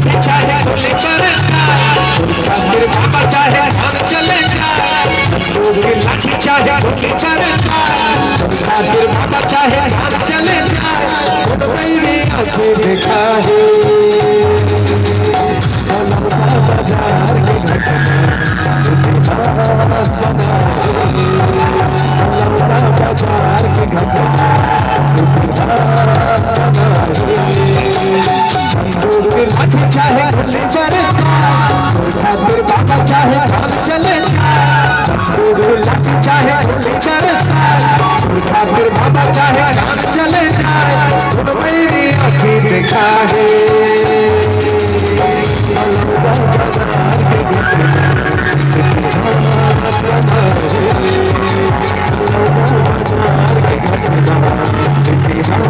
लाठी चाहे गोली बरसाए, फिर बाबा चाहे जान चले जाए। बंदूक की लाठी चाहे गोली बरसाए, फिर बाबा चाहे जान चले जाए। खुद मेरी आंखें देखा है बाजार की घटना, इतिहास बना बाजार की घटना, इतिहास बना। बंदूक की लाठी चाहे गोली बरसाए, फिर बाबा चाहे जान चले जाए। बंदूक की लाठी चाहे गोली बरसाए, फिर बाबा चाहे जान चले जाए। खुद मेरी आंखें देखा है बाजार की घटना, इतिहास बना बाजार की घटना, इतिहास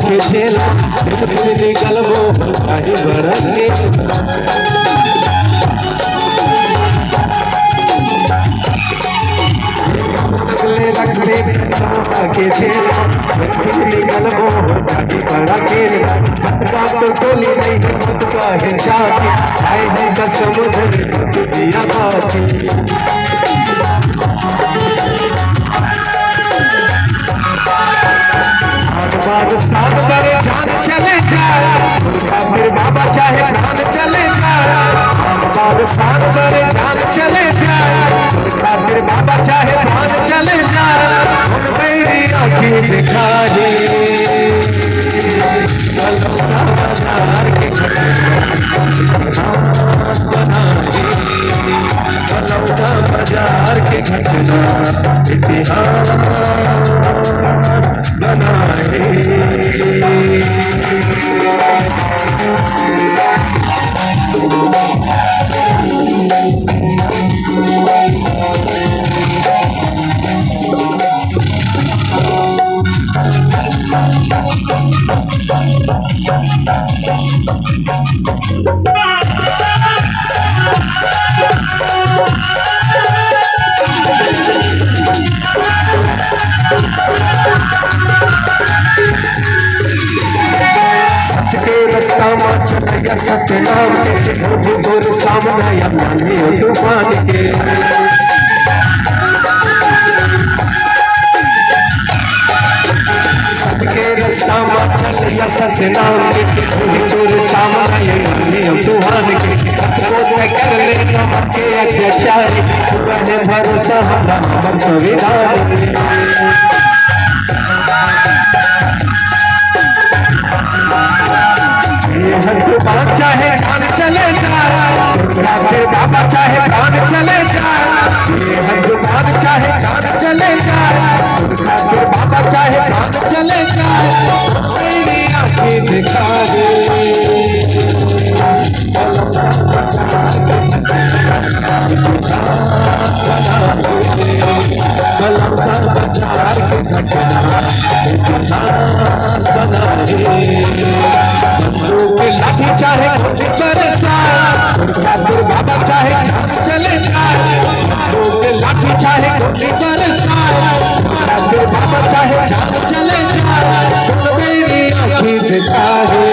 के झेला निकल वो काही बरंगे। रखने के झेला निकल वो काही बरंगे। का तो गोली नहीं मत का है जाती, आए हैं कसम धर दिया बाती। साथ करे जान चले जाए, फिर बाबा चाहे जान चले जाए। साथ करे जान चले जाए, फिर बाबा चाहे जान चले जाए। मेरी आंखें दिखा दे बाजार की घटना, बाजार की घटना, इतिहास बनाए। सच नाम के गोर सामने अपने तूफान के। सच के रास्ता में चल या सच नाम के गोर सामने अपने तूफान के। वो कर लेना के अत्याचारी, है भरोसा हमारा संविधान। जुबान चाहे जान चले जाए, फिर बाबा चाहे जान चले जाए। जुबान चाहे जान चले जाए, फिर बाबा चाहे जान चले जाए। मेरी आंखें दिखा दे बाजार की घटना, इतिहास बनाए। बंदूक की लाठी चाहे गोली बरसाए, फिर बाबा चाहे जान चले जाए। बंदूक की लाठी चाहे गोली बरसाए, फिर बाबा चाहे जान चले जाए। तुम मेरी आंखें दिखा है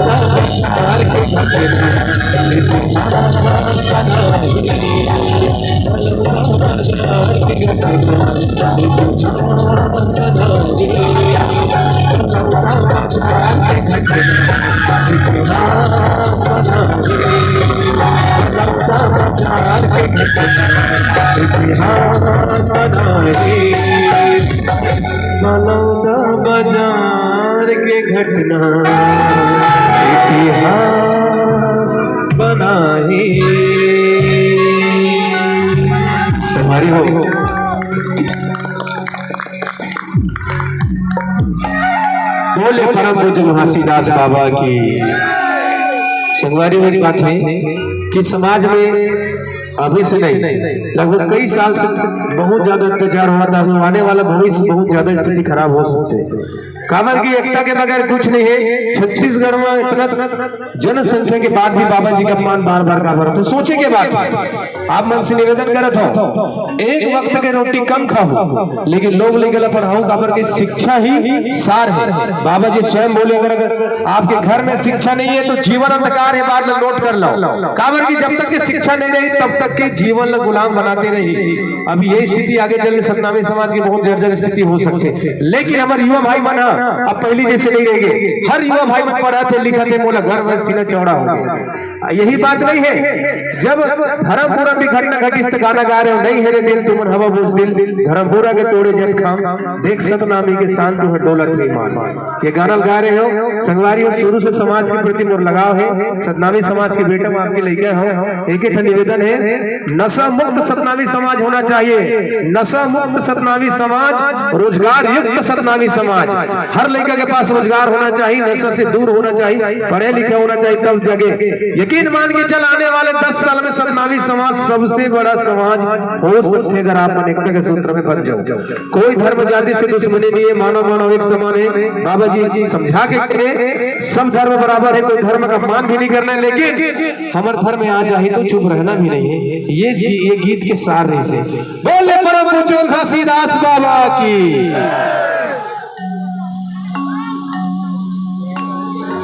बाजार की घटना, इतिहास बनाए। बाजार की घटना, इतिहास बलौदा बाजार के घटना, इतिहास बनाए। हमारी हो बोले परम पूज्य घासीदास बाबा की। संगवारी मेरी बात है कि समाज में अभी से नहीं, लगभग कई साल से बहुत ज्यादा अत्याचार हुआ था। आने वाला भविष्य बहुत ज्यादा स्थिति खराब हो सकती है। कांवर की एकता के बगैर कुछ नहीं है। छत्तीसगढ़ में इतना जनसंख्या के बाद भी बाबा जी का अपमान बार बार कांवर। तो सोचे के बाद आप मन से निवेदन करत हो, एक वक्त के रोटी कम खाओ, लेकिन लोग लेके पढ़ाओ। कांवर की शिक्षा ही सार है। बाबा जी स्वयं बोले, अगर आपके घर में शिक्षा नहीं है तो जीवन अंधकार है, बाद में नोट कर लो। कांवर की जब तक की शिक्षा नहीं रही तब तक के जीवन गुलाम बनाते रही। अब यही स्थिति आगे चलने सतनामी समाज की बहुत जर्जर स्थिति हो सकती है। लेकिन हमारे युवा भाई मन अब पहली जैसे नहीं रहेंगे। हर युवा भाई मन पढ़ा थे लिखा थे, मोला घर में सीना चौड़ा हो गया। यही बात नहीं है। जब धर्मपुरा भी घटना घटी गाना गा रहे हो, नहीं है रे दिल तुम हवा बुझ दिल, धर्मपुरा के तोड़े जत खाम, देख सतनामी के शांत है डोलत नहीं मान। ये गाना गा रहे हो संगवारी हो, शुरू से समाज के प्रति मोर लगाव है। सतनामी समाज के बेटे में आपके लेके हो, एक ही निवेदन है, नशा मुक्त सतनामी समाज होना चाहिए। नशा मुक्त सतनामी समाज, रोजगार युक्त सतनामी समाज। हर लड़का के पास रोजगार होना चाहिए, नशा से दूर होना चाहिए, पढ़े लिखे होना चाहिए, तब जगह यकीन मान के चल आने वाले 10 साल में सतनामी समाज सबसे बड़ा समाज हो सकते अगर आप अनेकता के सूत्र में बन जाओ। कोई धर्म जाति से दुश्मनी नहीं है, मानव मानव एक समान है। बाबा जी समझा के सब धर्म बराबर है, कोई धर्म का अपमान भी नहीं करना है, लेकिन हमारे धर्म में आ जाए तो चुप रहना भी नहीं है। ये गीत के सार से बोले परम पूज्य घासीदास बाबा की।